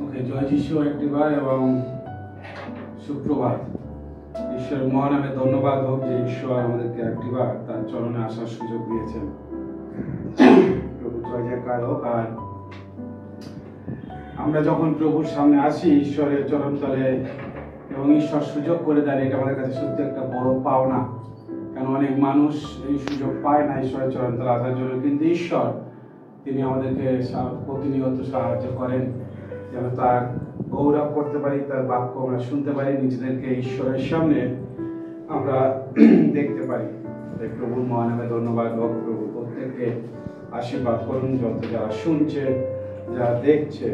ওকে, জয় যিশু একটিবার এবং সুপ্রভাত। ঈশ্বরের মহানামে ধন্যবাদ হোক যে ঈশ্বর আমাদেরকে একটিবার তার চরণে আসার সুযোগ দিয়েছেন। প্রভু জয় জয়কার হোক। আর আমরা যখন প্রভুর সামনে আসি ঈশ্বরের চরণতলে এবং ঈশ্বর সুযোগ করে দেন, এটা আমাদের কাছে সত্যি একটা বড় পাওনা। কারণ অনেক মানুষ এই সুযোগ পায় না ঈশ্বরের চরণতলে আসার জন্য, কিন্তু ঈশ্বর তিনি আমাদেরকে প্রতিনিয়ত সাহায্য করেন যেন তার গৌরব করতে পারি, তার বাক্য আমরা শুনতে পারি, নিজেদেরকে ঈশ্বরের সামনে আমরা দেখতে পারি। প্রভুর মহানামে ধন্যবাদ হোক। প্রভু প্রত্যেককে আশীর্বাদ করুন, যত যারা শুনছে, যারা দেখছে,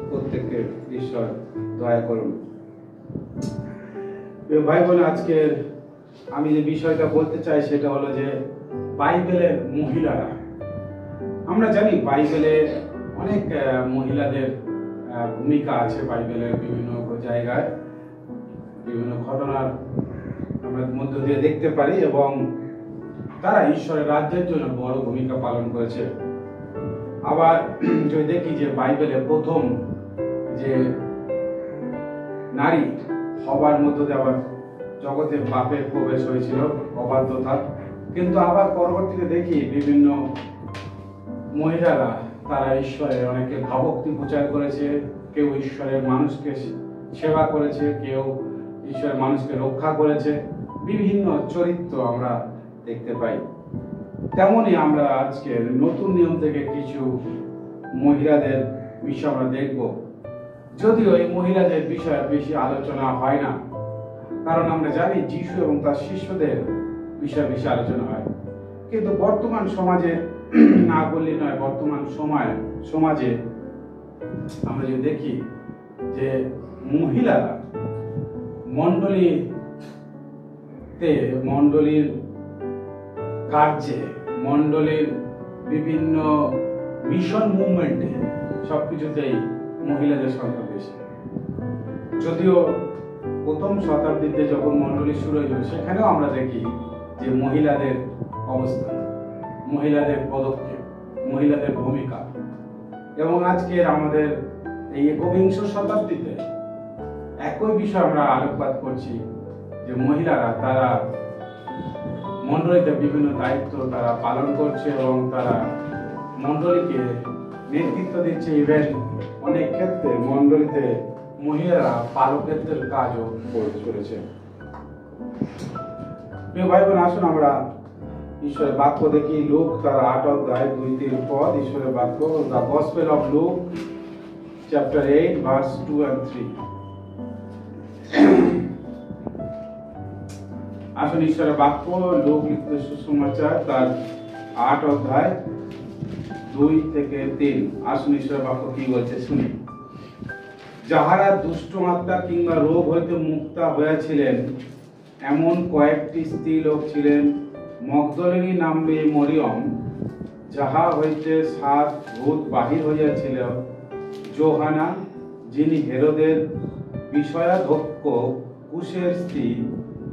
প্রত্যেককে ঈশ্বর দয়া করুন। ভাই বোন, আজকের আমি যে বিষয়টা বলতে চাই সেটা হলো যে বাইবেলের মহিলারা। আমরা জানি বাইবেলে অনেক মহিলাদের ভূমিকা আছে। বাইবেলের বিভিন্ন জায়গায় বিভিন্ন ঘটনার আমরা মধ্য দিয়ে দেখতে পারি এবং তারা ঈশ্বরের রাজ্যের জন্য বড় ভূমিকা পালন করেছে। আবার যদি দেখি যে বাইবেলে প্রথম যে নারী হবার মধ্য দিয়ে আবার জগতে পাপের প্রবেশ হয়েছিল, অবাধ্যতা। কিন্তু আবার পরবর্তীতে দেখি বিভিন্ন মহিলারা তারা ঈশ্বরের অনেকে ভাবভক্তি প্রচার করেছে, কেউ ঈশ্বরের মানুষকে সেবা করেছে, কেউ ঈশ্বরের মানুষকে রক্ষা করেছে। বিভিন্ন চরিত্র আমরা দেখতে পাই। তেমনই আমরা আজকে নতুন নিয়ম থেকে কিছু মহিলাদের বিষয় আমরা দেখব। যদিও এই মহিলাদের বিষয়ে বেশি আলোচনা হয় না, কারণ আমরা জানি যিশু এবং তার শিষ্যদের বিষয়ে বেশি আলোচনা হয়। কিন্তু বর্তমান সমাজে না বললে নয়, বর্তমান সমাজে আমরা যদি দেখি যে মহিলারা মণ্ডলীর কার্যে, মণ্ডলীর বিভিন্ন মিশন মুভমেন্টে সবকিছুতেই মহিলাদের সংখ্যা বেশি। যদিও প্রথম শতাব্দীতে যখন মণ্ডলী শুরু হয়েছিল, সেখানেও আমরা দেখি যে মহিলাদের অবস্থান, মহিলাদের পদক্ষেপ, মহিলাদের ভূমিকা। এবং আজকের আমাদের এই একবিংশ শতাব্দীতে একই বিষয় আমরা আলোকপাত করছি যে মহিলারা তারা মণ্ডলীতে বিভিন্ন দায়িত্ব তারা পালন করছে এবং তারা মণ্ডলীকে নেতৃত্ব দিচ্ছে। ইভেন অনেক ক্ষেত্রে মণ্ডলীতে মহিলারা পালকের কাজও করেছে। ভাই বোন, আসুন আমরা ঈশ্বরের বাক্য দেখি। লুক তার 8 অধ্যায় 2-3 পদ। ঈশ্বরের বাক্য, the gospel of look chapter 8 verse 2 and 3। আসুন ঈশ্বরের বাক্য, লুক লিখিত সুসমাচার তার 8 অধ্যায় 2-3। আসুন ঈশ্বরের বাক্য কি বলছে শুনি। যাহারা দুষ্ট আত্মা কিংবা রোগ হইতে মুক্তা হইয়াছিলেন, এমন কয়েকটি স্ত্রী লোক ছিলেন। মগদলিনী নামে মরিয়ম, যাহা হইতে 7 ভূত বাহির হইয়াছিল, যোহানা, যিনি হেরোদের বিষয়াধ্যক্ষ কুশের স্ত্রী,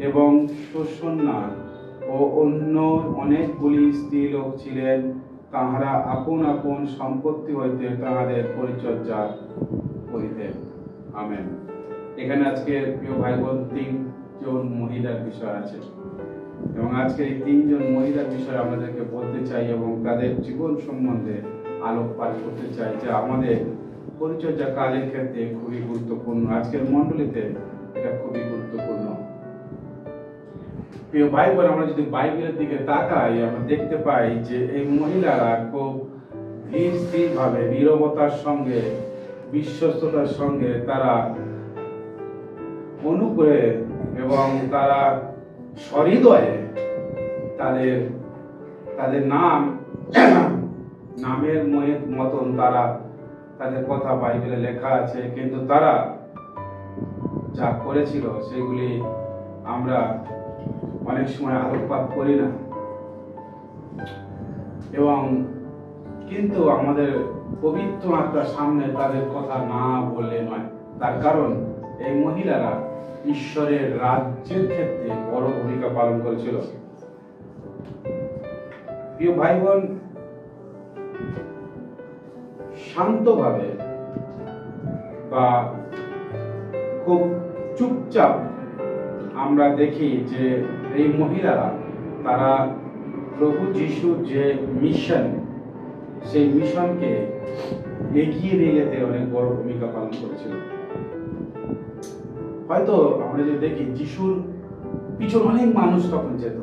এবং শোষণা ও অন্য অনেকগুলি স্ত্রী লোক ছিলেন। তাহারা আপন আপন সম্পত্তি হইতে তাহাদের পরিচর্যা করিতেন। আমেন। এখানে আজকে প্রিয় ভাই বোন 3 জন মহিলার বিষয় আছে এবং আজকে এই 3 জন মহিলার বিষয়ে আমাদেরকে বলতে চাই এবং তাদের জীবন সম্বন্ধে আলোকপাত করতে চাই, যা আমাদের পরিচর্যা কাজের ক্ষেত্রে খুবই গুরুত্বপূর্ণ। আজকের মণ্ডলীতে এটা খুবই গুরুত্বপূর্ণ। প্রিয় ভাই বোন, আমরা যদি বাইবেলের দিকে তাকাই, আমরা দেখতে পাই যে এই মহিলারা খুব ধীর স্থির ভাবে, নীরবতার সঙ্গে, বিশ্বস্ততার সঙ্গে তারা অনুগ্রহে এবং তারা সহৃদয়ে তাদের নামের মতন তারা তাদের কথা বাইবেলে লেখা আছে, কিন্তু তারা যা করেছিল সেগুলি আমরা অনেক সময় আলোকপাত করি না। এবং কিন্তু আমাদের পবিত্র আত্মার সামনে তাদের কথা না বললে নয়। তার কারণ এই মহিলারা ঈশ্বরের রাজ্যের ক্ষেত্রে বড় ভূমিকা পালন করেছিল। প্রিয় ভাই বোন, শান্তভাবে বা খুব চুপচাপ আমরা দেখি যে এই মহিলারা তারা প্রভু যিশুর যে মিশন, সেই মিশনকে এগিয়ে নিয়ে যেতে অনেক বড় ভূমিকা পালন করেছিল। হয়তো আমরা যে দেখি যিশুর পিছনে অনেক মানুষ তখন যেত,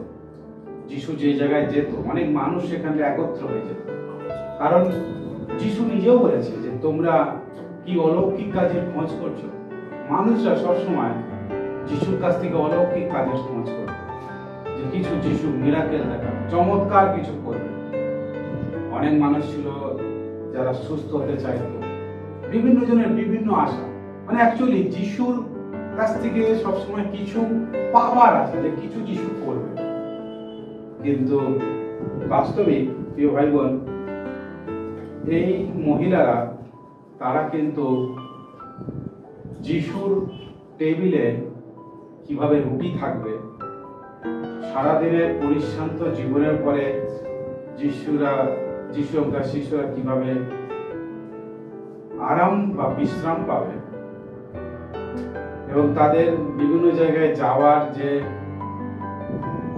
যিশু যে জায়গায় যেত অনেক মানুষ সেখানে একত্র হয়ে যেত, কারণ যিশু নিজেও বলেছে যে তোমরা কি অলৌকিক কাজের খোঁজ করছো। মানুষরা সবসময় যিশুর কাছ থেকে অলৌকিক কাজের খোঁজ করবে, যে কিছু যিশু মিরাকেল দেখা, চমৎকার কিছু করবে। অনেক মানুষ ছিল যারা সুস্থ হতে চাইতো, বিভিন্ন জনের বিভিন্ন আশা, মানে অ্যাকচুয়ালি যিশুর কাছ থেকে সবসময় কিছু পাওয়ার আশা, যে কিছু যিশু করবে। কিন্তু বাস্তবিক প্রিয় ভাই বোন, এই মহিলারা তারা কিন্তু যিশুর টেবিলে কিভাবে রুটি থাকবে, সারাদিনের পরিশ্রান্ত জীবনের পরে যিশু এবং তার শিশুরা কিভাবে আরাম বা বিশ্রাম পাবে, এবং তাদের বিভিন্ন জায়গায় যাওয়ার যে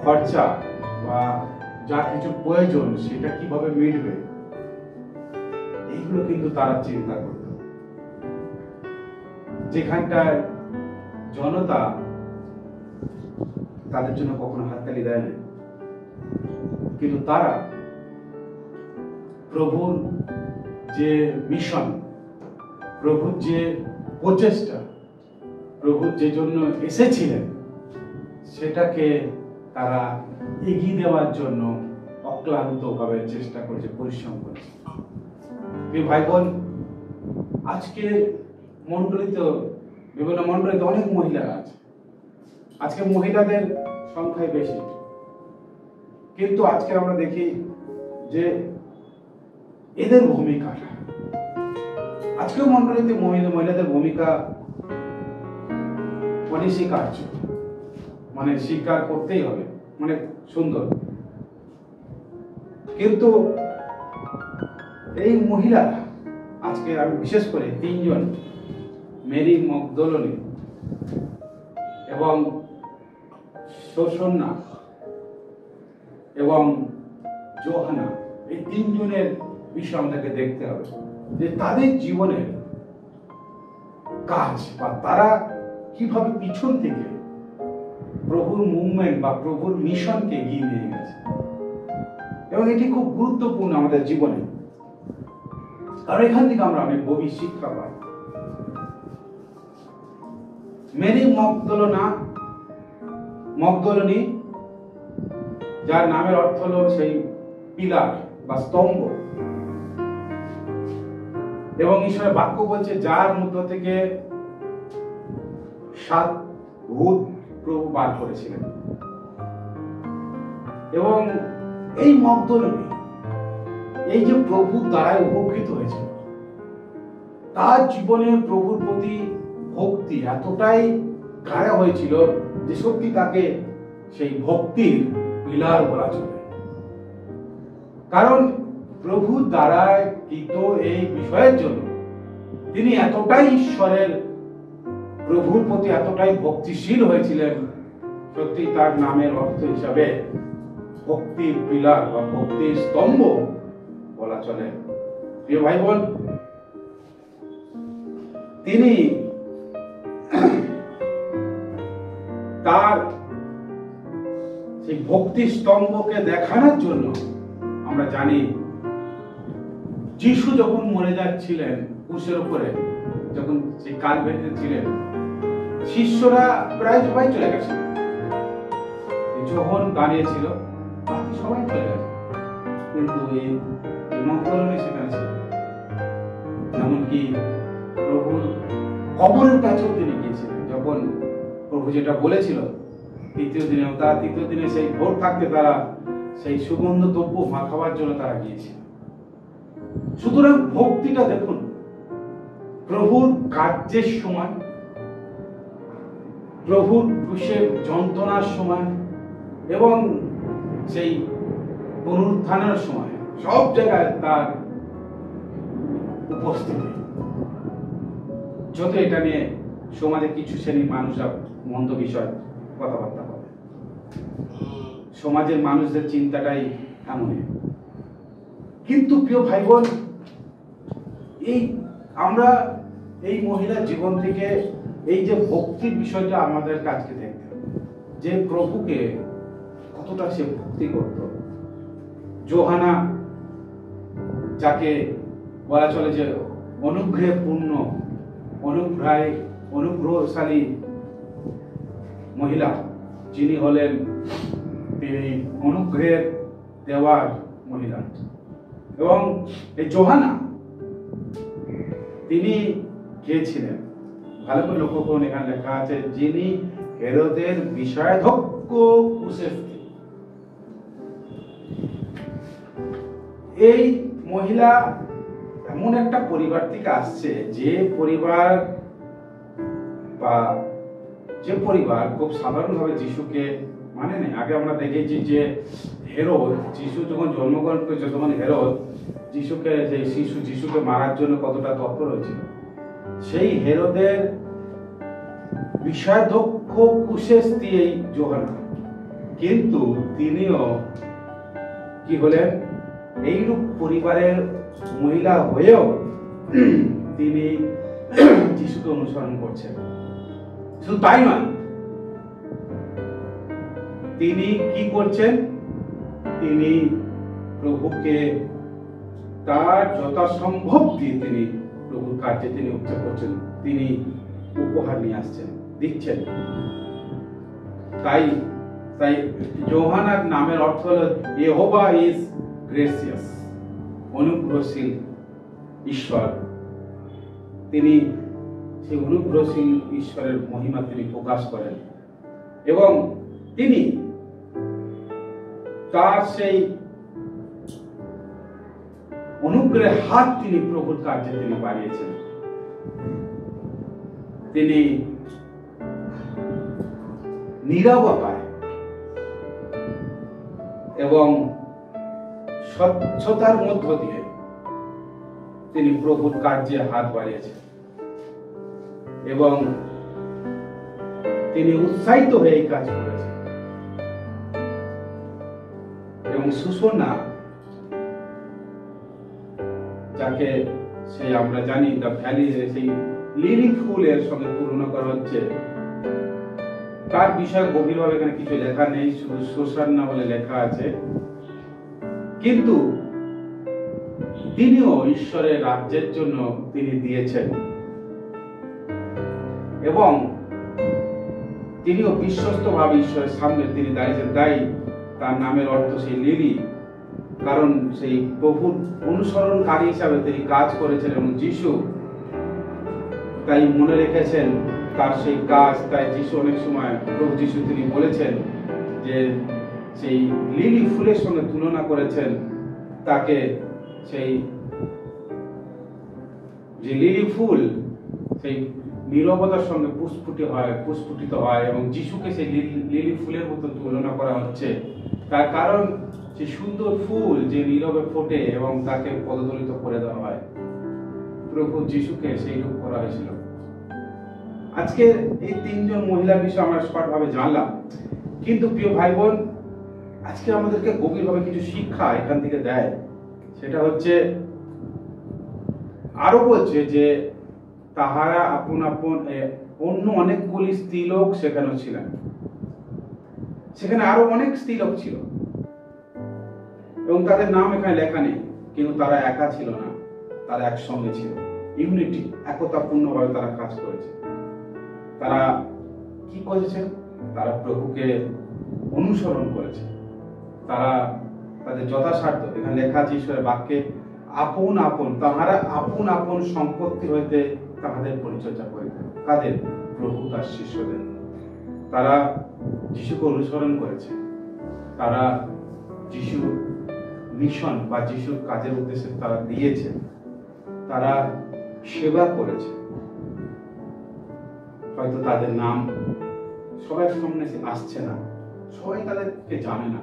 খরচা বা যা কিছু প্রয়োজন সেটা কিভাবে মিটবে, এইগুলো কিন্তু তারা চিন্তা করত। যেখানটায় জনতা তাদের জন্য কখনো হাততালি দেয় না, কিন্তু তারা প্রভুর যে মিশন, প্রভুর যে প্রচেষ্টা, প্রভুর যে জন্য এসেছিলেন সেটাকে তারা এগিয়ে দেওয়ার জন্য অক্লান্তভাবে চেষ্টা করেছে, পরিশ্রম করেছে। ভাই বোন, আজকে মন্ডলীতে, বিভিন্ন মন্ডলীতে অনেক মহিলারা আছে। আজকে মহিলাদের সংখ্যাই বেশি, কিন্তু আজকে আমরা দেখি যে এদের ভূমিকা, আজকেও মন্ডলীতে মহিলাদের ভূমিকা অনস্বীকার্য, মানে স্বীকার করতেই হবে, মানে সুন্দর। কিন্তু এই মহিলারা আজকে আমি বিশেষ করে তিনজন, মেরি মগদলিনী এবং সুসন্না এবং যোহানা, এই তিনজনের বিষয় আমাদেরকে দেখতে হবে যে তাদের জীবনের কাজ বা তারা কিভাবে পিছন থেকে প্রভুর মুভমেন্ট বা প্রভুর মিশনকে এগিয়ে নিয়ে গেছে। এবং এটি খুব গুরুত্বপূর্ণ আমাদের জীবনে, আর এখান থেকে আমরা অনেক গভীর শিক্ষা পাই। মেরি মগদলিনী, যার নামের অর্থ হলো সেই পিলার বা স্তম্ভ, এবং ঈশ্বরের বাক্য বলছে যার মধ্য থেকে 7 ভূত প্রভু বার করেছিলেন। এবং এই মগদলিনী এই যে প্রভুর দ্বারাই উপকৃত হয়েছিল, তার জীবনে প্রভুর প্রতি ভক্তি এতটাই গাঢ় হয়েছিল যে সত্যি তাকে সেই ভক্তির পিলার বলা চলে। কারণ প্রভুর দ্বারা কৃত এই বিষয়ের জন্য তিনি এতটাই ঈশ্বরের, প্রভুর প্রতি এতটাই ভক্তিশীল হয়েছিলেন, সত্যি তার নামের অর্থ হিসাবে ভক্তির পিলার বা ভক্তির স্তম্ভ বলা চলে। প্রিয় ভাই বোন, তিনি তার সেই ভক্তি স্তম্ভকে দেখানোর জন্য, আমরা জানি যিশু যখন মরে যাচ্ছিলেন ক্রুশের উপরে, যখন সেই কালভারিতে ছিলেন, শিষ্যরা প্রায় সবাই চলে গেছে, যখন দাঁড়িয়েছিল বাকি সবাই চলে গেছে, কিন্তু এই মগদলিনী সেখানে ছিল। এমনকি প্রভুর কবরের কাছেও তিনি গিয়েছিলেন, যখন প্রভু যেটা বলেছিল তৃতীয় দিনে, তারা তৃতীয় দিনে সেই ভোর থাকতে তারা সেই সুগন্ধ দ্রব্য মাখাবার জন্য তারা গিয়েছিল। সুতরাং ভক্তিটা দেখুন, প্রভুর কার্যের সময়, প্রভুর ক্রুশের যন্ত্রণার সময় এবং সেই পুনরুত্থানের সময় সব জায়গায় তার উপস্থিতি। যত এটা নিয়ে সমাজে কিছু শ্রেণীর মানুষরা মন্দ বিষয় কথাবার্তা বলে, সমাজের মানুষদের চিন্তাটাই এমনই। কিন্তু প্রিয় ভাই বোন, আমরা এই মহিলার জীবন থেকে এই যে ভক্তির বিষয়টা আমাদের কাছে দেখতে হবে, যে প্রভুকে কতটা সে ভক্তি করত। যোহানা, যাকে বলা চলে যে অনুগ্রহে পূর্ণ, অনুগ্রহশালী মহিলা, যিনি হলেন তিনি অনুগ্রহের দেওয়ার মহিলা। এবং এই যোহানা তিনি কে ছিলেন? ভালো করে লক্ষ্য করুন, এখানে লেখা আছে যিনি হেরোদের বিষয়াধ্যক্ষ কুশের স্ত্রী। এই মহিলা এমন একটা পরিবার থেকে আসছে, যে পরিবার খুব সাধারণভাবে যিশুকে মানে নেই। আগে আমরা দেখেছি যে হেরোদ, যিশু যখন জন্মগ্রহণ করেছে তখন হেরোদ যিশুকে মারার জন্য কতটা তৎপর হয়েছিল। সেই হেরোদের বিষয়াধ্যক্ষ কুশের স্ত্রী এই যোহানা, কিন্তু তিনিও কি হলেন? এইরূপ পরিবারের মহিলা হয়েও তিনি যিশুকে অনুসরণ করছেন। শুধু তাই নয়, তিনি কি করছেন? তিনি প্রভুকে তার যথাসম্ভব দিয়ে তিনি প্রভুর কার্যে তিনি উৎসব করছেন, তিনি উপহার নিয়ে আসছেন, দিচ্ছেন। তাই যোহানার নামের অর্থ হল ইয়েহোভা ইজ গ্রেসিয়াস, অনুগ্রহশীল ঈশ্বর। তিনি সেই অনুগ্রহশীল ঈশ্বরের মহিমা তিনি প্রকাশ করেন, এবং তিনি তার সেই অনুগ্রহের হাত তিনি প্রভুর কার্যে তিনি বাড়িয়েছেন। তিনি নীরবতায় এবং স্বচ্ছতার মধ্য দিয়ে তিনি প্রভুর কার্যে হাত বাড়িয়েছেন, এবং তিনি উৎসাহিত হয়ে এই কাজ করেছেন। এবং সুসন্না, যাকে সেই আমরা জানি দ্য ভ্যালি, সেই লিলি ফুলের সঙ্গে তুলনা করা হচ্ছে, তার বিষয়ে গভীরভাবে এখানে কিছু লেখা নেই, শুধু সুসন্না বলে লেখা আছে। কিন্তু তিনিও ঈশ্বরের রাজ্যের জন্য তিনি দিয়েছেন, এবং তিনিও বিশ্বস্ত ভাবে ঈশ্বরের সামনে তিনি দাঁড়িয়েছেন। তাই তার নামের অর্থ সেই লিলি, কারণ সেই প্রভুর অনুসরণকারী হিসাবে তিনি কাজ করেছেন, এবং যিশু তাই মনে রেখেছেন তার সেই কাজ। তাই যিশু অনেক সময়, প্রভু যিশু তিনি বলেছেন যে সেই লিলি ফুলের সঙ্গে তুলনা করেছেন তাকে। সেই যে লিলি ফুল সেই নীরবতার সঙ্গে পুষ্পিত হয়, এবং যিশুকে সেই লিলি ফুলের মতো তুলনা করা হচ্ছে। তার কারণ সেই সুন্দর ফুল যে নীরবে ফোটে এবং তাকে পদদলিত করে দেওয়া হয়, প্রভু যিশুকে সেই রূপ করা হয়েছিল। আজকে এই তিনজন মহিলার বিষয়ে আমরা স্পষ্টভাবে জানলাম, কিন্তু প্রিয় ভাই বোন, আজকে আমাদেরকে গভীরভাবে কিছু শিক্ষা এখান থেকে দেয়। সেটা হচ্ছে, আরো বলছে যে তাহারা আপন আপন অন্য অনেকগুলি স্ত্রীলোক সেখানে ছিলেন। সেখানে আরো অনেক স্ত্রীলোক ছিল, এবং তাদের নাম এখানে লেখা নেই, কিন্তু তারা একা ছিল না, তারা একসঙ্গে ছিল। ইউনিটি, একতাপূর্ণভাবে তারা কাজ করেছে। তারা কি করেছে? তারা প্রভুকে অনুসরণ করেছে। তারা তাদের যথাসাধ্য, এখানে লেখা আছে ঈশ্বরের বাক্যে, আপন আপন, তাহারা আপন আপন সম্পত্তি হইতে তাহাদের পরিচর্যা করিতেন। কাদের? প্রভু তার শিষ্যদের। তারা যিশুকে অনুসরণ করেছে, তারা যিশু মিশন বা যিশুর কাজের উদ্দেশ্যে তারা দিয়েছে, তারা সেবা করেছে। হয়তো তাদের নাম সবার সামনে আসছে না, সবাই তাদেরকে জানে না,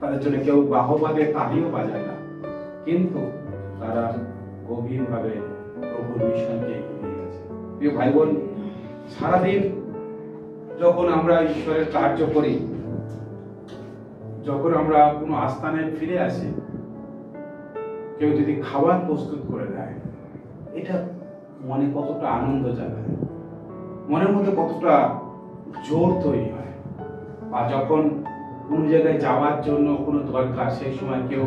তাদের জন্য কেউ বাহবাদে তালিও বাজায় না, কিন্তু তারা গভীরভাবে প্রভুর মিশনকে এগিয়ে নিয়ে গেছে। প্রিয় ভাই বোন, সারাদিন যখন আমরা ঈশ্বরের কার্য করি, যখন আমরা কোনো আস্থানে ফিরে আসি, কেউ যদি খাবার প্রস্তুত করে দেয়, এটা মনে কতটা আনন্দ জাগায়, মনের মধ্যে কতটা জোর তৈরি হয়। আর যখন কোন জায়গায় যাওয়ার জন্য কোনো দরকার, সেই সময় কেউ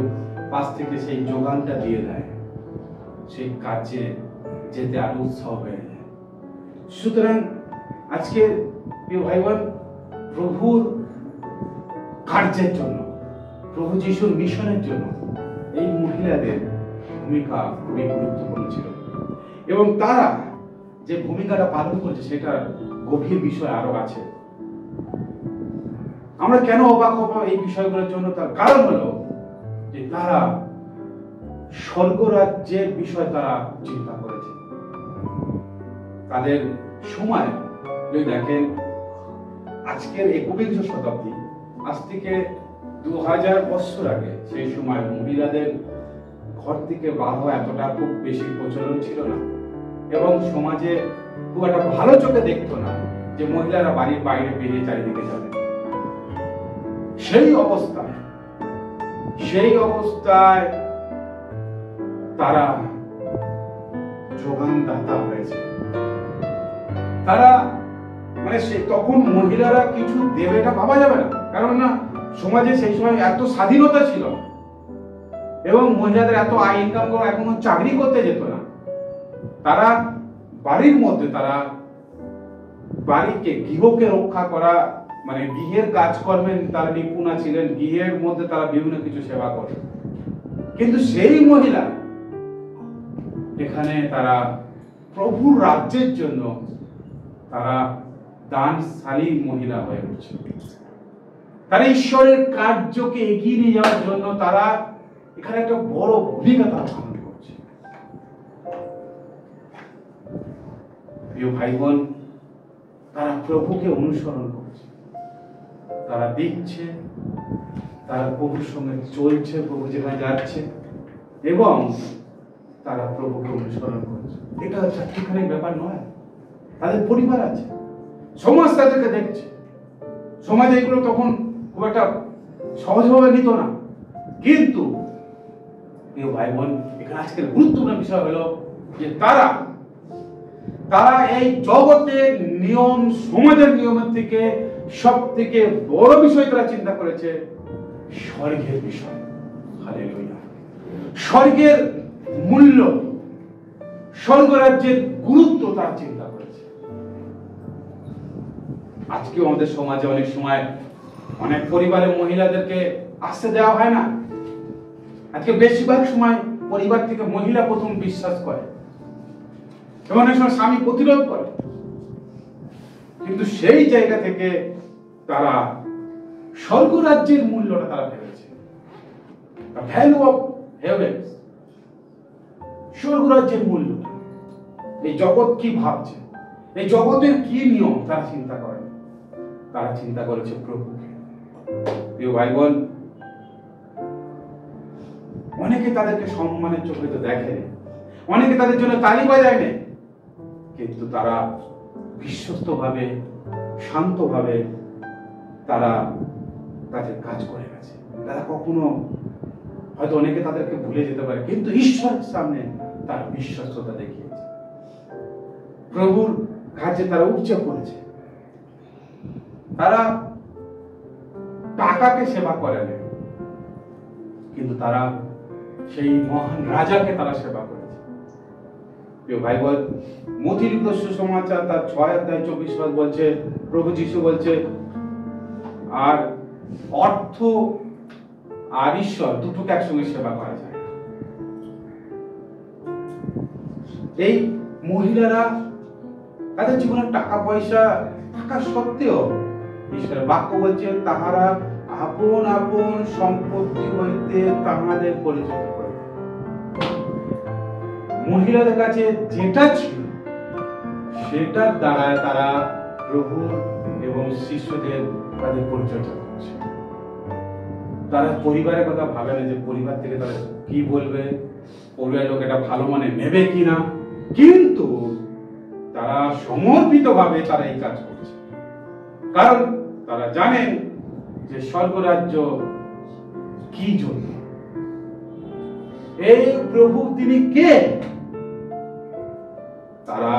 পাশ থেকে সেই যোগানটা দিয়ে দেয়, সেই কাজে যেতে আরো উৎসাহ হয়ে যায়। সুতরাং আজকে প্রিয় ভাই বোন, প্রভুর কার্যের জন্য, প্রভু যিশুর মিশনের জন্য এই মহিলাদের ভূমিকা খুবই গুরুত্বপূর্ণ ছিল, এবং তারা যে ভূমিকাটা পালন করছে সেটার গভীর বিষয় আরো আছে। আমরা কেন অবাক হব এই বিষয়গুলোর জন্য? তার কারণ হলো যে তারা স্বর্গরাজ্যের বিষয় তারা চিন্তা করেছে। তাদের সময় যদি দেখেন, আজকের 21 শতাব্দী, আজ থেকে 2000 বছর আগে, সেই সময় মহিলাদের ঘর থেকে বার হওয়া এতটা খুব বেশি প্রচলন ছিল না, এবং সমাজে খুব একটা ভালো চোখে দেখতো না যে মহিলারা বাড়ির বাইরে বেরিয়ে চারিদিকে যাবে। সেই অবস্থায় তারা যোগানদাতা হয়েছে। তারা মানে তখন মহিলারা কিছু দেবে এটা ভাবা যাবে না, কারণ না সমাজে সেই সময় এত স্বাধীনতা ছিল, এবং মহিলাদের এত আয় ইনকাম করা, এখনো চাকরি করতে যেত না। তারা বাড়ির মধ্যে, তারা বাড়িকে, গৃহকে রক্ষা করা, মানে গৃহের কাজকর্মে তারা নিপুণা ছিলেন, গৃহের মধ্যে তারা বিভিন্ন কিছু সেবা করে। কিন্তু সেই মহিলা এখানে তারা প্রভুর রাজ্যের জন্য তারা দানশালী মহিলা হয়ে উঠছে। তারা ঈশ্বরের কার্যকে এগিয়ে নিয়ে যাওয়ার জন্য তারা এখানে একটা বড় ভূমিকা তারা পালন করছে। প্রিয় ভাই বোন, তারা প্রভুকে অনুসরণ করছে, তারা দিচ্ছে, তারা প্রভুর সঙ্গে চলছে, প্রভু যেখানে যাচ্ছে, এবং তারা প্রভুকে অনুসরণ করছে। এটা চারটিখানি ব্যাপার নয়। তাদের পরিবার আছে, সমাজ তাদেরকে দেখছে। সমাজ এগুলো তখন খুব একটা সহজভাবে নিত না। কিন্তু প্রিয় ভাই বোন, এখানে আজকের গুরুত্বপূর্ণ বিষয় হলো যে তারা এই জগতের নিয়ম, সমাজের নিয়মের থেকে সব থেকে বড় বিষয় তারা চিন্তা করেছে স্বর্গের বিষয়। হালেলুয়া! স্বর্গের মূল্য, স্বর্গরাজ্যের গুরুত্ব তারা চিন্তা করেছে। আজকেও আমাদের সমাজে অনেক সময় অনেক পরিবারে মহিলাদেরকে আসতে দেওয়া হয় না। আজকে বেশিরভাগ সময় পরিবার থেকে মহিলা প্রথম বিশ্বাস করে, এবং অনেক সময় স্বামী প্রতিরোধ করে। কিন্তু সেই জায়গা থেকে তারা স্বর্গরাজ্যের মূল্যটা তারা ভেবেছে, ভ্যালু অফ হেভেন, স্বর্গরাজ্যের মূল্য। এই জগৎ কি ভাবছে, এই জগতের কি নিয়ম, তারা চিন্তা করে। তারা চিন্তা করেছে প্রভুকে। প্রিয় ভাই বোন, অনেকে তাদেরকে সম্মানের চোখে তো দেখে, অনেকে তাদের জন্য তালি বাজায় না, কিন্তু তারা বিশ্বস্ত ভাবে, শান্ত ভাবে তারা তাদের কাজ করে গেছে। তারা কখনো, হয়তো অনেকে তাদেরকে ভুলে যেতে পারে, কিন্তু ঈশ্বরের সামনে তার বিশ্বস্ততা দেখিয়েছে। প্রভুর কাজে তারা উচ্চ করেছে। তারা টাকাকে সেবা করে না, কিন্তু তারা সেই মহান রাজাকে তারা সেবা করেছে। প্রিয় ভাই বোন, মথি লিখিত সুসমাচার তার 6:24 বলছে, প্রভু যিশু বলছে, আর অর্থ আর ঈশ্বর দুটোকে একসঙ্গে সেবা করা যায়। এই মহিলারা তাদের জীবনে টাকা পয়সা থাকা সত্ত্বেও ঈশ্বরের বাক্য বলছে তাহারা আপন আপন সম্পত্তি হইতে তাহাদের পরিচিত করে। মহিলাদের কাছে যেটা ছিল সেটার দ্বারা তারা প্রভু এবং শিশুদের তাদের পরিচর্যা করছে। তারা পরিবারের কথা ভাবে না যে পরিবার থেকে তারা কি বলবে, পরিবারের লোক এটা ভালো মানে নেবে কিনা। কিন্তু তারা সমর্পিতভাবে তারা এই কাজ করছে, কারণ তারা জানেন যে স্বর্গরাজ্য কি জন্য, এই প্রভু তিনি কে। তারা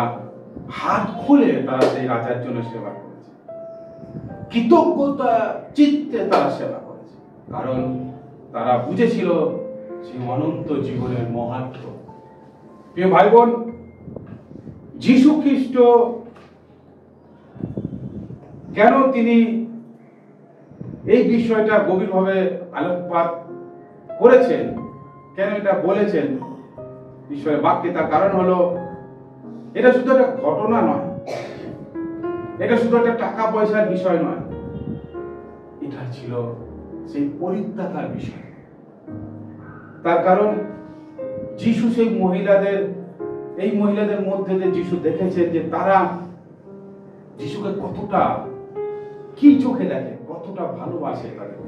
হাত খুলে তারা সেই রাজার জন্য সেবা করেছে, কৃতজ্ঞতা চিত্তে তারা সেবা করেছে, কারণ তারা বুঝেছিল সেই অনন্ত জীবনের মাহাত্ম্য। প্রিয় ভাই বোন, যীশু খ্রিস্ট কেন তিনি এই বিষয়টা গভীরভাবে আলোকপাত করেছেন, কেন এটা বলেছেন বিষয়ে বাক্যে, তার কারণ হলো এটা শুধু একটা ঘটনা নয়, এটা শুধু একটা টাকা পয়সার বিষয় নয়, এটা ছিল সেই পরিত্যাগার বিষয়। তার কারণ যিশু সেই মহিলাদের মধ্যে যে যিশু দেখেছেন যে তারা যিশুকে কতটা কি চোখে দেখে, কতটা ভালোবাসে তাদের।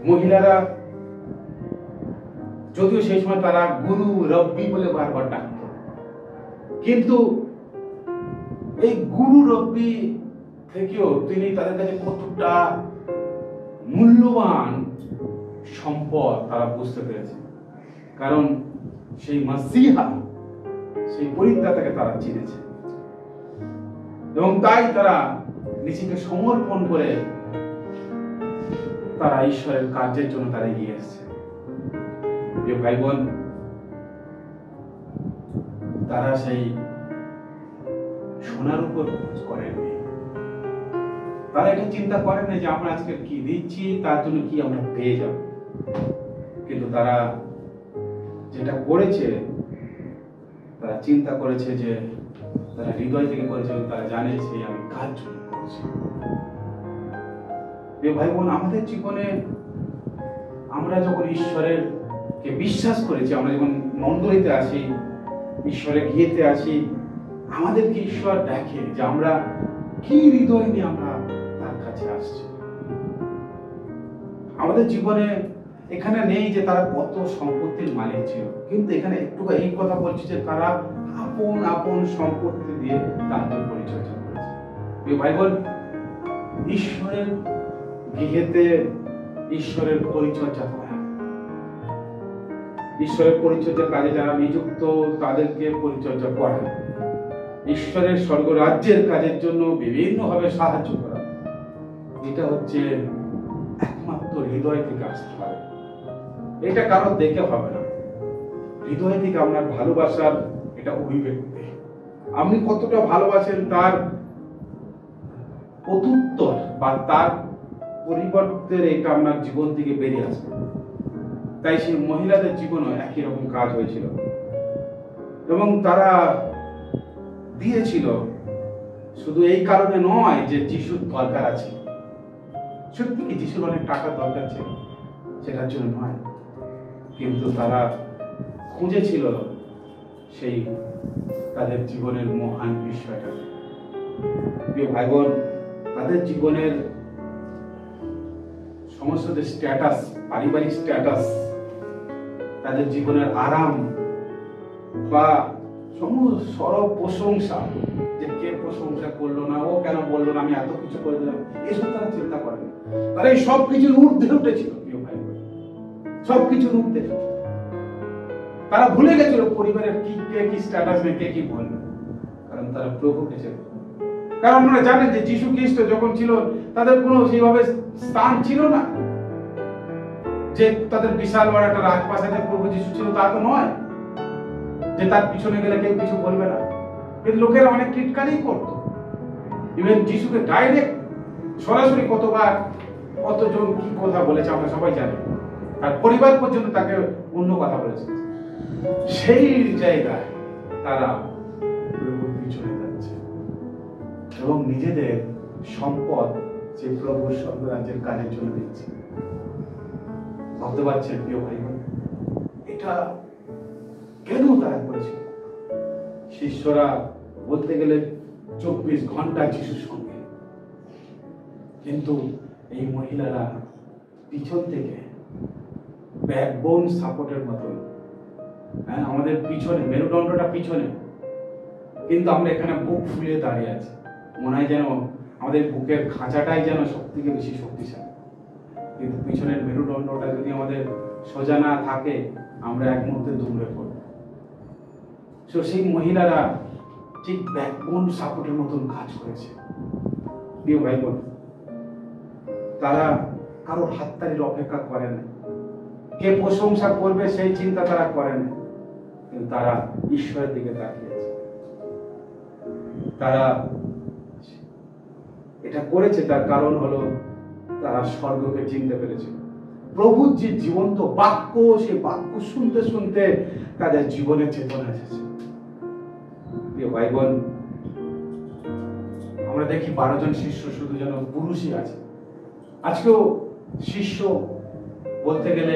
মহিলারা যদিও সেই সময় তারা গুরু রব্বি বলে বারবার ডাকত, কিন্তু এই গুরু রব্বি থেকেও তিনি তাদের কাছে কতটা মূল্যবান সম্পদ তারা বুঝতে পেরেছে, কারণ সেই মাসিহা, সেই পরিত্রাতাকে তারা চিনেছে, এবং তাই তারা নিজেকে সমর্পণ করে তারা ঈশ্বরের কার্যের জন্য তারা এগিয়ে এসেছে। প্রিয় ভাই বোন, তারা সেই সোনার উপর খোঁজ করেননি, তারা এটা চিন্তা করেন না যে আমরা আজকে কি দিচ্ছি তার জন্য কি আমরা পেয়ে যাব, কিন্তু তারা যেটা করেছে তারা চিন্তা করেছে যে তারা হৃদয় থেকে করেছে, তারা জানে সেই আমি কার জন্য করছি। ভাই বোন, আমাদের জীবনে আমরা যখন ঈশ্বরের কে বিশ্বাস করেছি, আমরা যখন মণ্ডলীতে আসি, ঈশ্বরের গিয়েতে আসি, আমাদেরকে ঈশ্বর দেখে যে আমরা কি হৃদয় নিয়ে আমরা তার কাছে আসছি। আমাদের জীবনে এখানে নেই যে তারা কত সম্পত্তির মালিক ছিল, কিন্তু এখানে একটু এই কথা বলছি যে তারা আপন আপন সম্পত্তি দিয়ে তাদের পরিচর্যা করেছে। ভাই বোন, ঈশ্বরের গৃহেতে ঈশ্বরের পরিচর্যা করা, ঈশ্বরের পরিচর্যার কাজে যারা নিযুক্ত তাদেরকে পরিচর্যা করা, ঈশ্বরের স্বর্গরাজ্যের কাজের জন্য বিভিন্নভাবে সাহায্য করা, এটা হচ্ছে একমাত্র হৃদয় থেকে আসতে পারে। এটা কারো দেখে হবে না, হৃদয় থেকে আপনার ভালোবাসার এটা অভিব্যক্তি। আপনি কতটা ভালোবাসেন তার প্রত্যুত্তর বা তার পরিবর্তের এটা আপনার জীবন থেকে বেরিয়ে আসবে। তাই সেই মহিলাদের জীবনে একই রকম কাজ হয়েছিল, এবং তারা দিয়েছিল শুধু এই কারণে নয় যে যিশুর দরকার আছে, সত্যি কি যিশুর অনেক টাকার দরকার ছিল সেটার জন্য নয়, কিন্তু তারা খুঁজেছিল সেই তাদের জীবনের মহান বিষয়টা। প্রিয় ভাই বোন, তাদের জীবনের সমস্ত যে স্ট্যাটাস, পারিবারিক স্ট্যাটাস, তাদের জীবনের আরাম বা সরব প্রশংসা, যে কে প্রশংসা করলো না, ও কেন বললো না, আমি এত কিছু করে দিলাম, এসব তারা চিন্তা করেন। তারা এই সব কিছুর ঊর্ধ্বে উঠেছিল। প্রিয় ভাই বোন, সবকিছুর ঊর্ধ্বে তারা ভুলে গেছিল পরিবারের কি কে কি স্ট্যাটাস নেই, কে কি বলবে, কারণ তারা প্রভুকে ছিল। কারণ আপনারা জানেন যে যীশু খ্রিস্ট যখন ছিল তাদের কোনো সেইভাবে স্থান ছিল না, যে তাদের বিশাল বড় একটা রাজপ্রাসাদে প্রভু যীশু ছিল তা তো নয় যে তার পিছনে গেলে কেউ কিছু বলবে না, কিন্তু লোকেরা অনেক টিটকারি করতো। ইভেন যীশুকে ডাইরেক্ট সরাসরি কতজন কি কথা বলেছে আমরা সবাই জানি, আর পরিবার পর্যন্ত তাকে অন্য কথা বলেছে। সেই জায়গায় তারা প্রভুর পিছনে যাচ্ছে এবং নিজেদের সম্পদ যে প্রভুর স্বর্গরাজ্যের কাজের জন্য দিচ্ছে। ভাবতে পারছেন প্রিয় ভাই বোন, এটা কেন তারা করেছিল? শিষ্যরা বলতে গেলে 24 ঘন্টা যিশুর সঙ্গে, কিন্তু এই মহিলারা পিছন থেকে ব্যাকবোন সাপোর্টের মতো, আমাদের পিছনে মেরুদণ্ডটা পিছনে, কিন্তু আমরা এখানে বুক ফুলিয়ে দাঁড়িয়ে আছি। মনে হয় যেন আমাদের বুকের খাঁচাটাই যেন সব থেকে বেশি শক্তিশালী, কিন্তু পিছনের মেরুদণ্ডটা যদি আমাদের সোজা না থাকে আমরা এক মুহূর্তে দুমড়ে পড়ব। তো সেই মহিলারা ঠিক ব্যাকবোন সাপোর্টের মতন কাজ করেছে। প্রিয় ভাই বোন, তারা কারোর হাততালির অপেক্ষা করে না, কে প্রশংসা করবে সেই চিন্তা তারা করে না, কিন্তু তারা ঈশ্বরের দিকে তাকিয়েছে। তারা এটা করেছে, তার কারণ হলো তারা স্বর্গকে চিনতে পেরেছে। প্রভুর যে জীবন্ত বাক্য, সেই বাক্য শুনতে শুনতে তাদের জীবনে চেতনা এসেছে। প্রিয় ভাই বোন, আমরা দেখি 12 জন শিষ্য শুধু যেন পুরুষই আছে। আজকেও শিষ্য বলতে গেলে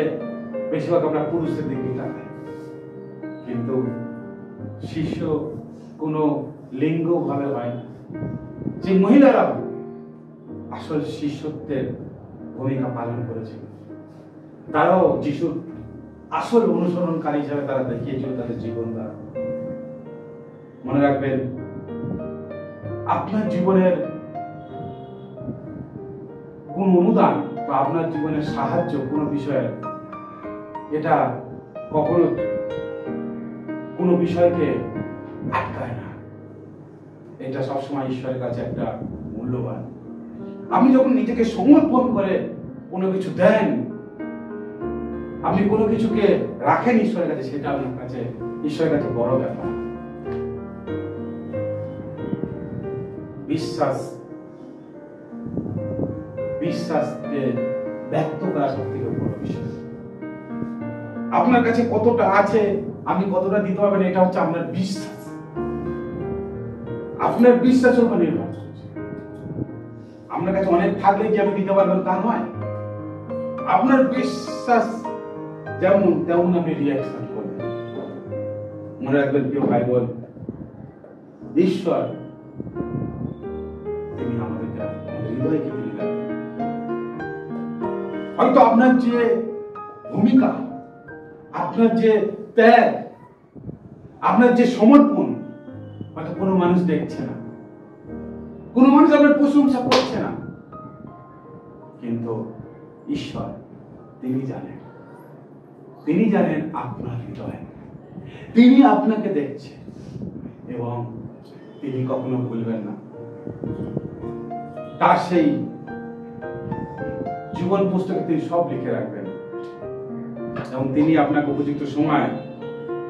বেশিরভাগ আমরা পুরুষদের দিকে তাকাই, কিন্তু শিষ্য কোনো লিঙ্গ ভাবে হয় না। যে মহিলারা আসল শিষ্যত্বের ভূমিকা পালন করেছিল, তারাও যিশুর আসল অনুসরণকারী হিসাবে তারা দেখিয়েছিল তাদের জীবন দ্বারা। মনে রাখবেন, আপনার জীবনের কোন অনুদান বা আপনার জীবনের সাহায্য কোন বিষয়ে, এটা কখনো কোন বিষয়কে আটকায় না। এটা সবসময় ঈশ্বরের কাছে একটা মূল্যবান। আপনি যখন নিজেকে সমর্পণ করে কোনো কিছু দেন, আপনি কোনো কিছুকে রাখেন ঈশ্বরের কাছে, সেটা আপনার কাছে ঈশ্বরের কাছে বড় ব্যাপার। বিশ্বাসকে ব্যক্ত করা সব থেকে বড় বিষয়। আপনার কাছে কতটা আছে, আপনি কতটা দিতে পারবেন, এটা হচ্ছে আপনার বিশ্বাস। আপনার বিশ্বাসের উপর নির্ভর করছে। আপনার কাছে অনেক থাকলে যে আপনি দিতে পারবেন তা নয়। আপনার বিশ্বাস যেমন তেমন আপনি রিঅ্যাকশন করবেন। মনে রাখবেন প্রিয় ভাই বোন, ঈশ্বর তিনি আমাদের হৃদয়কে তিনি রাখবেন। হয়তো আপনার যে ভূমিকা, আপনার যে ত্যাগ, আপনার যে সমর্পণ, হয়তো কোনো মানুষ দেখছে না, কোনো মানুষ আপনার প্রশংসা করছে না, কিন্তু ঈশ্বর তিনি জানেন। তিনি জানেন আপনার হৃদয়, তিনি আপনাকে দেখছেন এবং তিনি কখনো ভুলবেন না। তার সেই জীবন পুস্তকে তিনি সব লিখে রাখবেন এবং তিনি আপনাকে উপযুক্ত সময়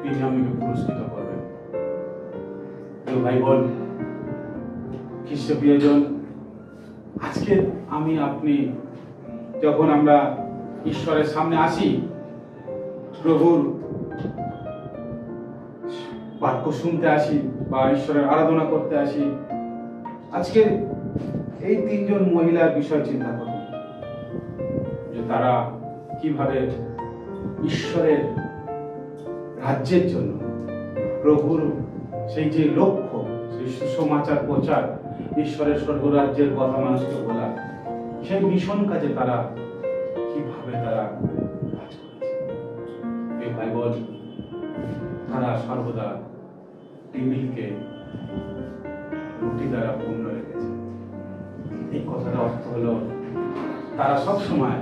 তিনি আমাকে পুরস্কৃত করবেন। ভাই বোন, খ্রিস্ট প্রিয়জন, আজকে আমি আপনি যখন আমরা ঈশ্বরের সামনে আসি, প্রভুর বাক্য শুনতে আসি বা ঈশ্বরের আরাধনা করতে আসি, আজকে এই 3 জন মহিলার বিষয় চিন্তা করুন যে তারা কিভাবে ঈশ্বরের রাজ্যের জন্য, প্রভুর সেই যে লক্ষ্য, সেই সুসমাচার প্রচার, ঈশ্বরের স্বর্গরাজ্যের কথা মানুষকে বলা, সেই মিশন কাজে তারা কিভাবে তারা কাজ করেছে। এই ভাই বোন, তারা সর্বদা টেবিলকে রুটি দ্বারা পূর্ণ রেখেছে। এই কথার অর্থ হলো তারা সব সময়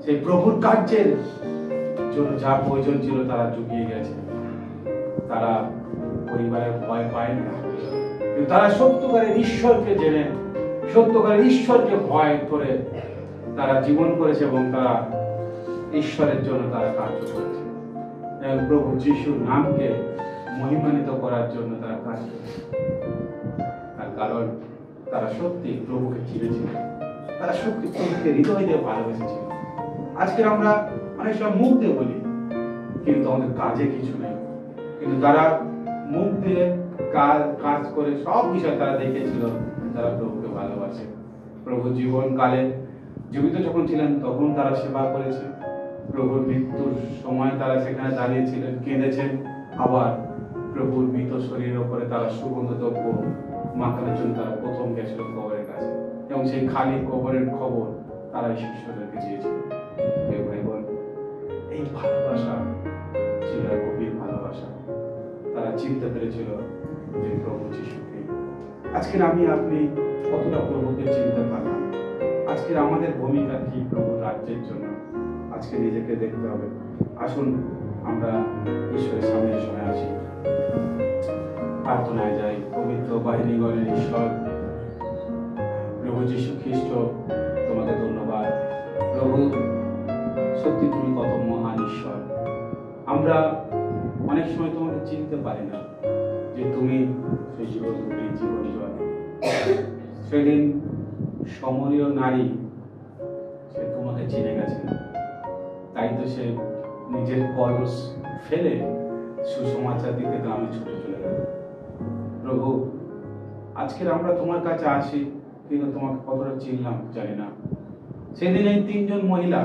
সেই প্রভুর কার্যের জন্য যা প্রয়োজন ছিল তারা জুগিয়ে গেছে। তারা পরিবারের ভয় পায় না, কিন্তু তারা সত্যকারের ঈশ্বরকে জেনে, সত্যকারের ঈশ্বরকে ভয় করে তারা জীবন করেছে এবং তারা ঈশ্বরের জন্য তারা কার্য করেছে এবং প্রভু যিশুর নামকে মহিমান্বিত করার জন্য তারা কাজ করেছে। তার কারণ তারা সত্যি প্রভুকে চিনেছিল, তারা সত্যি প্রভুকে হৃদয় দিয়ে ভালোবেসেছিল। আজকে আমরা অনেক সময় মুখ দিয়ে বলি, কিন্তু আমাদের কাজে কিছু নেই। কিন্তু তারা মুখ দিয়ে কাজ করে সব বিষয় তারা দেখেছিল তারা প্রভুকে ভালোবাসে। প্রভু জীবন কালে জীবিত যখন ছিলেন তখন তারা সেবা করেছে। প্রভুর মৃত্যুর সময় তারা সেখানে দাঁড়িয়েছিলেন, কেঁদেছেন। আবার প্রভুর মৃত শরীরের উপরে তারা সুগন্ধ দ্রব্য মাখানোর জন্য তারা প্রথম গেছিল কবরের কাছে এবং সেই খালি কবরের খবর তারা শিষ্যদেরকে দিয়েছিল। ভাই বোন, এই ভালোবাসা ছিল এক গভীর ভালোবাসা। তারা চিনতে পেরেছিল যে প্রভু যিশুকে। আজকের আমি আপনি কতটা প্রভুকে চিনতে পারলাম? আজকের আমাদের ভূমিকা কি প্রভুর রাজ্যের জন্য? আজকে নিজেকে দেখতে হবে। আসুন আমরা ঈশ্বরের সামনে সময় আসি, প্রার্থনায় যাই। পবিত্র বাহিনীগণের ঈশ্বর প্রভু যীশু খ্রিস্ট, তোমাকে ধন্যবাদ প্রভু। সত্যি তুমি কত মহান ঈশ্বর। আমরা অনেক সময় তোমাকে চিনতে পারি না যে তুমি সেই জীবনরূপী জীবন জল। সেদিন সমরীয় নারী, সে তোমাকে চিনে গেছে, তাই তো সে নিজের কলস ফেলে সুসমাচার দিতে গ্রামে ছুটে চলে গেল। প্রভু, আজকের আমরা তোমার কাছে আসি, কিন্তু তোমাকে কতটা চিনলাম জানি না। সেদিন এই 3 জন মহিলা,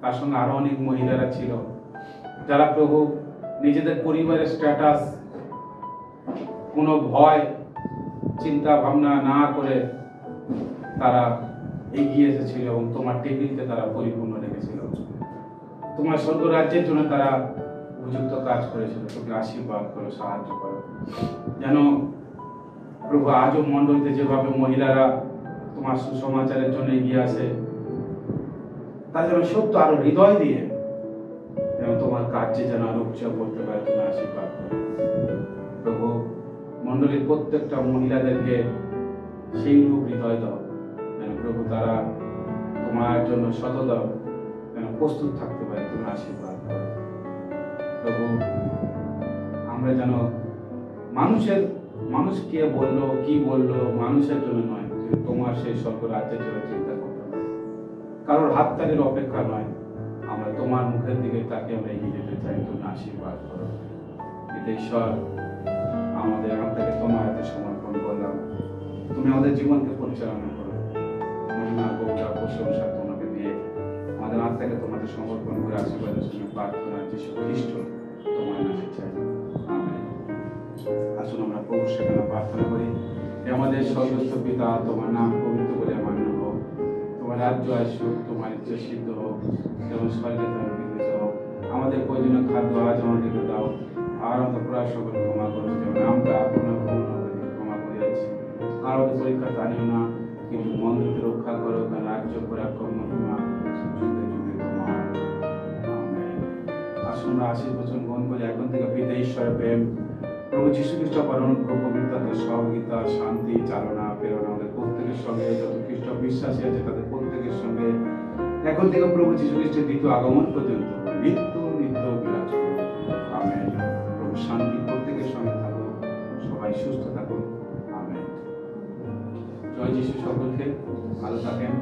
তার সঙ্গে আরো অনেক মহিলারা ছিল, যারা প্রভু নিজেদের পরিবারের স্ট্যাটাস, কোনো ভয় চিন্তা ভাবনা না করে তারা এগিয়ে এসেছিল এবং তোমার টেবিলকে তারা পরিপূর্ণ রেখেছিল। তোমার স্বর্গ রাজ্যের জন্য তারা উপযুক্ত কাজ করেছিল। তোকে আশীর্বাদ করো, সাহায্য করো, যেন প্রভু আজও মণ্ডলীতে যেভাবে মহিলারা তোমার সুসমাচারের জন্য এগিয়ে আসে, তারা যেন সত্য আরো হৃদয় দিয়ে যেন তোমার কার্যে যেন আরো উৎসাহ করতে পারে। তুমি আশীর্বাদ করো প্রভু। মণ্ডলীর প্রত্যেকটা মহিলাদেরকে সেই রূপ হৃদয় দাও যেন প্রভু তারা তোমার জন্য সততা যেন প্রস্তুত থাকতে পারে। তুমি আশীর্বাদ করো প্রভু। আমরা যেন মানুষ কে বললো কি বললো মানুষের জন্য নয়, কিন্তু তোমার সেই স্বর্গ রাজ্যের জন্য চিন্তা করতে হবে। কারোর হাততালির অপেক্ষা নয়, আমরা তোমার মুখের দিকে তাকে আমরা এগিয়ে যেতে চাই। তুমি আশীর্বাদ করো। ঈশ্বর, আমাদের আত্মাকে তোমার হাতে সমর্পণ করলাম। তুমি আমাদের জীবনকে পরিচালনা করো। মহিমা, গৌরব, প্রশংসা তোমাকে দিয়ে আমাদের আত্মাকে তোমাদের সমর্পণ করে আশীর্বাদের সঙ্গে প্রার্থনা যীশু খ্রিস্ট তোমার নামে চাই, আমেন। আসুন আমরা প্রভুর সেখানে প্রার্থনা করি। আমাদের স্বর্গস্থ পিতা, তোমার নাম পবিত্র করে মান্য হোক, তোমার রাজ্য আসুক, তোমার ইচ্ছা সিদ্ধ হোক, যেমন স্বর্গে তেমন পৃথিবীতে হোক। আমাদের প্রয়োজনীয় খাদ্য আজ আমাদেরকে দাও, আর আমাদের প্রায় সকল ক্ষমা করো, যেমন আমরা আপনার ক্ষমা করিয়াছি। আর আমাদের পরীক্ষা টানিও না, কিন্তু মন্দ হতে রক্ষা করো, কারণ রাজ্য পরাক্রম মহিমা যুগে যুগে তোমার, আমেন। আসুন আমরা আশীর্বচন গ্রহণ করি। এখন থেকে পিতা ঈশ্বরের প্রেম, প্রভু যীশু খ্রিস্ট অনুগ্রহ, পবিত্রতার সহযোগিতা, শান্তি, চালনা, প্রেরণা আমাদের প্রত্যেকের সঙ্গে, যত খ্রিস্ট বিশ্বাসী আছে তাদের প্রত্যেকের সঙ্গে এখন থেকে প্রভু যীশু খ্রিস্টের দ্বিতীয় আগমন পর্যন্ত নিত্য বিরাজ করুন, আমেন। প্রভু শান্তি প্রত্যেকের সঙ্গে থাকুন, সবাই সুস্থ থাকুন, আমেন। জয় যীশু, সকলকে ভালো থাকেন।